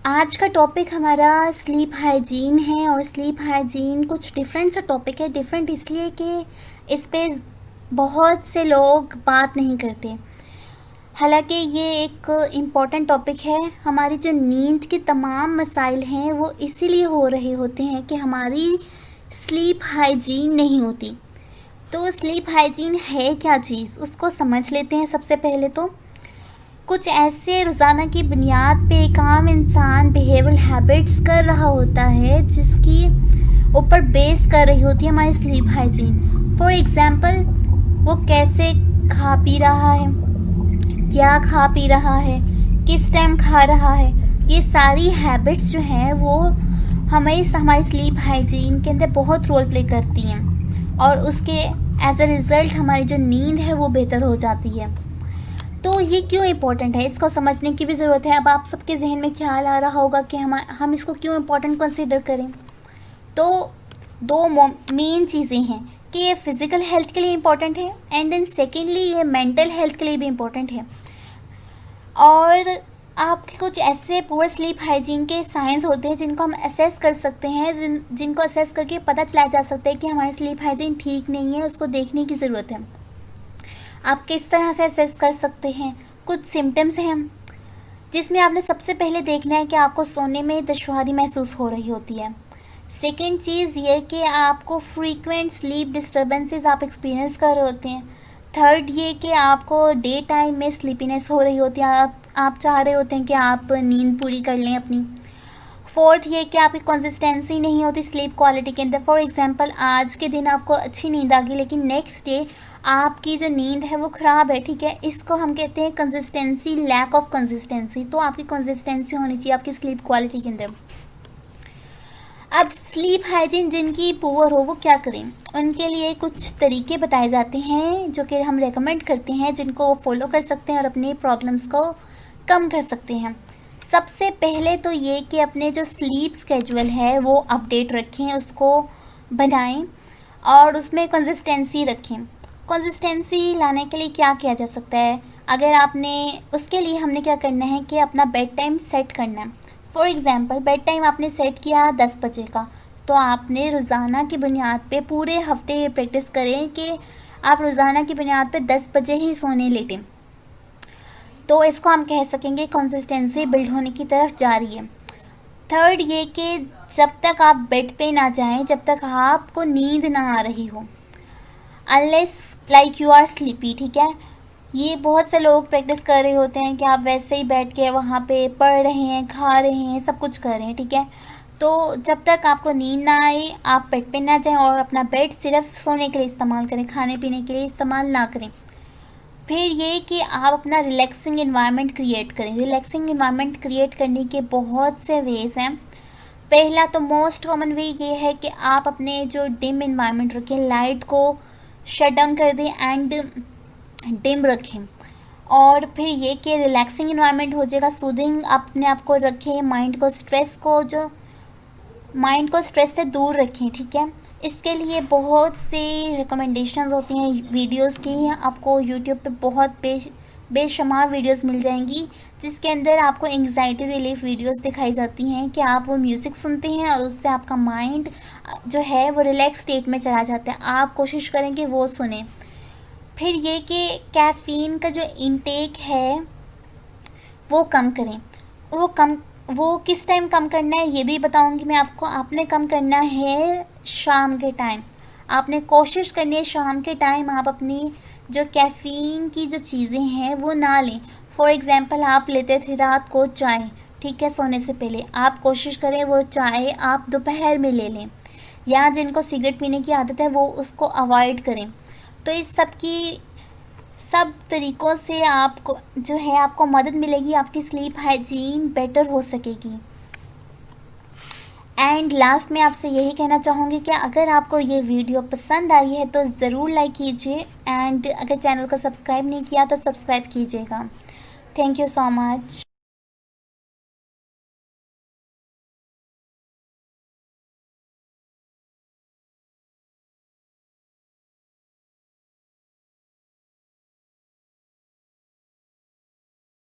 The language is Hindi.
आज का टॉपिक हमारा स्लीप हाइजीन है और स्लीप हाइजीन कुछ डिफरेंट सा टॉपिक है। डिफरेंट इसलिए कि इस पे बहुत से लोग बात नहीं करते। हालांकि ये एक इम्पॉर्टेंट टॉपिक है। हमारी जो नींद के तमाम मसाइल हैं वो इसीलिए हो रहे होते हैं कि हमारी स्लीप हाइजीन नहीं होती। तो स्लीप हाइजीन है क्या चीज़, उसको समझ लेते हैं। सबसे पहले तो कुछ ऐसे रोज़ाना की बुनियाद पे एक आम इंसान बिहेवियरल हैबिट्स कर रहा होता है जिसकी ऊपर बेस कर रही होती है हमारी स्लीप हाइजीन। फॉर एग्ज़ाम्पल, वो कैसे खा पी रहा है, क्या खा पी रहा है, किस टाइम खा रहा है, ये सारी हैबिट्स जो हैं वो हमें हमारी स्लीप हाइजीन के अंदर बहुत रोल प्ले करती हैं और उसके एज अ रिज़ल्ट हमारी जो नींद है वो बेहतर हो जाती है। तो ये क्यों इम्पोर्टेंट है, इसको समझने की भी ज़रूरत है। अब आप सबके जहन में ख्याल आ रहा होगा कि हम इसको क्यों इम्पोर्टेंट कंसीडर करें। तो दो मेन चीज़ें हैं कि ये फ़िज़िकल हेल्थ के लिए इम्पोर्टेंट है एंड देन सेकेंडली ये मेंटल हेल्थ के लिए भी इम्पोर्टेंट है। और आपके कुछ ऐसे पुअर स्लीप हाइजीन के साइंस होते हैं जिनको हम असेस कर सकते हैं, जिनको असेस करके पता चला जा सकता है कि हमारी स्लीप हाइजीन ठीक नहीं है, उसको देखने की ज़रूरत है। आप किस तरह से असेस कर सकते हैं? कुछ सिम्टम्स हैं जिसमें आपने सबसे पहले देखना है कि आपको सोने में दुश्वारी महसूस हो रही होती है। सेकेंड चीज़ ये कि आपको फ्रीक्वेंट स्लीप डिस्टर्बेंसेस आप एक्सपीरियंस कर रहे होते हैं। थर्ड ये कि आपको डे टाइम में स्लीपीनेस हो रही होती है, आप चाह रहे होते हैं कि आप नींद पूरी कर लें अपनी। फोर्थ ये कि आपकी कंसिस्टेंसी नहीं होती स्लीप क्वालिटी के अंदर। फॉर एग्जांपल, आज के दिन आपको अच्छी नींद आ गई लेकिन नेक्स्ट डे आपकी जो नींद है वो ख़राब है, ठीक है। इसको हम कहते हैं कंसिस्टेंसी, लैक ऑफ कंसिस्टेंसी। तो आपकी कंसिस्टेंसी होनी चाहिए आपकी स्लीप क्वालिटी के अंदर। अब स्लीप हाइजीन जिनकी पुअर हो वो क्या करें, उनके लिए कुछ तरीके बताए जाते हैं जो कि हम रेकमेंड करते हैं, जिनको वो फॉलो कर सकते हैं और अपनी प्रॉब्लम्स को कम कर सकते हैं। सबसे पहले तो ये कि अपने जो स्लीप स्केजुअल है वो अपडेट रखें, उसको बनाएं और उसमें कंसिस्टेंसी रखें। कंसिस्टेंसी लाने के लिए क्या किया जा सकता है, अगर आपने उसके लिए हमने क्या करना है कि अपना बेड टाइम सेट करना है। फॉर एग्ज़ाम्पल, बेड टाइम आपने सेट किया 10 बजे का, तो आपने रोज़ाना की बुनियाद पे पूरे हफ्ते ये प्रैक्टिस करें कि आप रोज़ाना की बुनियाद पे 10 बजे ही सोने लेटें। तो इसको हम कह सकेंगे कंसिस्टेंसी बिल्ड होने की तरफ जा रही है। थर्ड ये कि जब तक आप बेड पे ना जाएं, जब तक आपको नींद ना आ रही हो, unless like you are sleepy, ठीक है। ये बहुत से लोग प्रैक्टिस कर रहे होते हैं कि आप वैसे ही बैठ के वहाँ पे पढ़ रहे हैं, खा रहे हैं, सब कुछ कर रहे हैं, ठीक है। तो जब तक आपको नींद ना आए आप बेड पे ना जाएं और अपना बेड सिर्फ सोने के लिए इस्तेमाल करें, खाने पीने के लिए इस्तेमाल ना करें। फिर ये कि आप अपना रिलैक्सिंग इन्वायरमेंट क्रिएट करें। रिलैक्सिंग इन्वायरमेंट क्रिएट करने के बहुत से वेज़ हैं। पहला तो मोस्ट कॉमन वे ये है कि आप अपने जो डिम इन्वायरमेंट रखें, लाइट को शट डाउन कर दें एंड डिम रखें। और फिर ये कि रिलैक्सिंग इन्वायरमेंट हो जाएगा, सूदिंग अपने आप को रखें, माइंड को स्ट्रेस से दूर रखें, ठीक है। इसके लिए बहुत से रिकमेंडेशंस होती हैं वीडियोस की, आपको यूट्यूब पे बहुत बेशुमार वीडियोस मिल जाएंगी जिसके अंदर आपको एंग्जाइटी रिलीफ वीडियोस दिखाई जाती हैं कि आप वो म्यूज़िक सुनते हैं और उससे आपका माइंड जो है वो रिलैक्स स्टेट में चला जाता है। आप कोशिश करें कि वो सुने। फिर ये कि कैफ़ीन का जो इंटेक है वो कम करें। वो किस टाइम कम करना है ये भी बताऊंगी मैं आपको। आपने कम करना है शाम के टाइम। आपने कोशिश करनी है शाम के टाइम आप अपनी जो कैफ़ीन की जो चीज़ें हैं वो ना लें। फॉर एग्ज़ाम्पल, आप लेते थे रात को चाय, ठीक है, सोने से पहले, आप कोशिश करें वो चाय आप दोपहर में ले लें। या जिनको सिगरेट पीने की आदत है वो उसको अवॉइड करें। तो इस सब तरीक़ों से आपको जो है आपको मदद मिलेगी, आपकी स्लीप हाइजीन बेटर हो सकेगी। एंड लास्ट में आपसे यही कहना चाहूँगी कि अगर आपको ये वीडियो पसंद आई है तो ज़रूर लाइक कीजिए एंड अगर चैनल को सब्सक्राइब नहीं किया तो सब्सक्राइब कीजिएगा। Thank you so much.